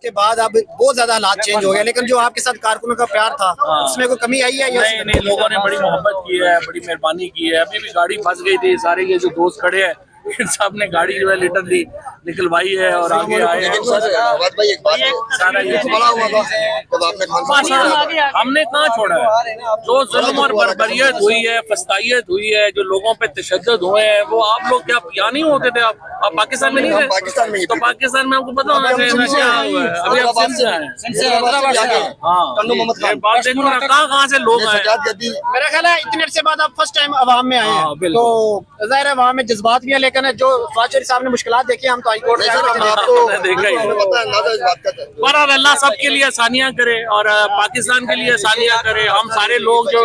के बाद अब बहुत ज्यादा हालात चेंज हो गए, लेकिन जो आपके साथ कारकुनों का प्यार था उसमें कोई कमी आई है? नहीं नहीं, लोगों ने बड़ी मोहब्बत की है, बड़ी मेहरबानी की है। अभी भी गाड़ी फंस गई थी, सारे ये जो दोस्त खड़े हैं इन सब ने गाड़ी जो है लिटरली निकलवाई है और आगे आए हैं। सारा ये हमने कहाँ छोड़ा है? जो जुल्म और बर्बरियत हुई है, फस्तायत हुई है, जो लोगों पे तशद्दुद हुए हैं, वो आप लोग क्या यहाँ नहीं होते थे? आप पाकिस्तान में नहीं थे? पाकिस्तान में ही तो पाकिस्तान में आपको पता होना चाहिए क्या हुआ है। अभी आप सिंध से आए, हाँ, बात देखो ना, कहाँ से लोग आए। मेरा ख्याल है इतने अरसे बाद आप फर्स्ट टाइम अवाम में आए हाँ, हैं, बिल्कुल। तो जाहिर है वहाँ में जज्बात भी है, लेकिन जो फवाद साहब ने मुश्किलात देखी, हम तो हाई कोर्ट से आए, लेकिन आपको देखा ही है। पर अल्लाह सबके लिए आसानियां करे और पाकिस्तान के लिए आसानियां करे। हम सारे लोग जो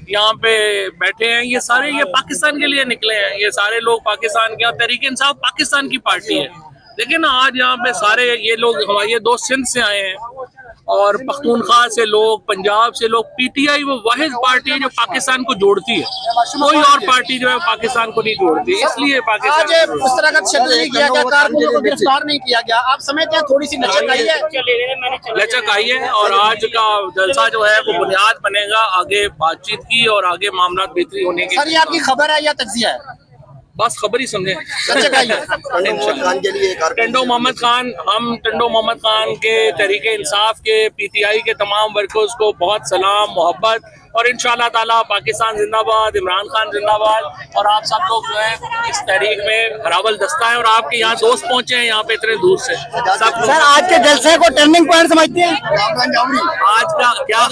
यहाँ पे बैठे हैं ये सारे ये पाकिस्तान के लिए निकले हैं, ये सारे लोग पाकिस्तान के, तहरीक इंसाफ पाकिस्तान की पार्टी है। लेकिन आज यहाँ पे सारे ये लोग हमारे दोस्त सिंध से आए हैं और पख्तूनख्वा से लोग, पंजाब से लोग। पीटीआई वो वाहिद पार्टी है जो पाकिस्तान को जोड़ती है, कोई और पार्टी जो है पाकिस्तान को नहीं जोड़ती, इसलिए आज पाकिस्तान उस तरह का तशद्दुद नहीं किया गया, कारकुनों को गिरफ्तार नहीं किया गया। आप समझते हैं थोड़ी सी लचक आई है? लचक आई है और आज का जलसा जो है वो बुनियाद बनेगा आगे बातचीत की और आगे मामला बेहतरी होने के। सर ये आपकी खबर है या तज्जिया है? बस खबर ही समझे। लचक आई है। टंडो मोहम्मद खान, हम टंडो मोहम्मद खान के तहरीके इंसाफ के पीटीआई के तमाम वर्कर्स को बहुत सलाम, मोहब्बत और इंशाअल्लाह ताला पाकिस्तान जिंदाबाद, इमरान खान जिंदाबाद। और आप सब लोग जो है इस तहरीक में हरावल दस्ता है और आपके यहाँ दोस्त पहुंचे हैं यहाँ पे इतने दूर से सब। सर आज के जलसे को टर्निंग पॉइंट समझते हैं? आज का क्या,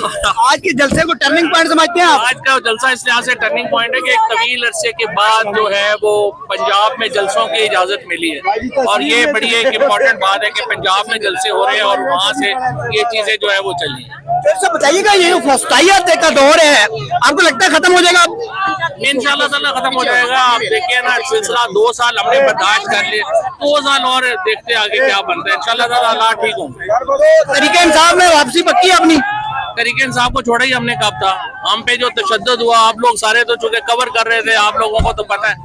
आज के जलसे को टर्निंग पॉइंट समझते हैं आप? आज का जलसा इस लिहाज से टर्निंग पॉइंट है कि एक तवील अरसे के बाद जो है वो पंजाब में जलसों की इजाजत मिली है और ये बड़ी एक इम्पोर्टेंट बात है कि पंजाब में जलसे हो रहे हैं और वहाँ से ये चीजें जो है वो चली हैं। सर बताइएगा, ये जो फस्तायत का दौर है आपको लगता है खत्म हो जाएगा? इंशाअल्लाह ताला खत्म हो जाएगा। आप देखिए ना, सिलसिला 2 साल हमने बर्दाश्त कर लिए, 2 साल और देखते आगे क्या बनता है। इंशाअल्लाह ताला अल्लाह ठीक होंगे। तरीके इंसाफ में वापसी पक्की है अपनी? तरीके इंसाफ को छोड़ा ही हमने कब था? हम पे जो तशद्दुद हुआ, आप लोग सारे तो चूंकि कवर कर रहे थे, आप लोगों को तो पता है।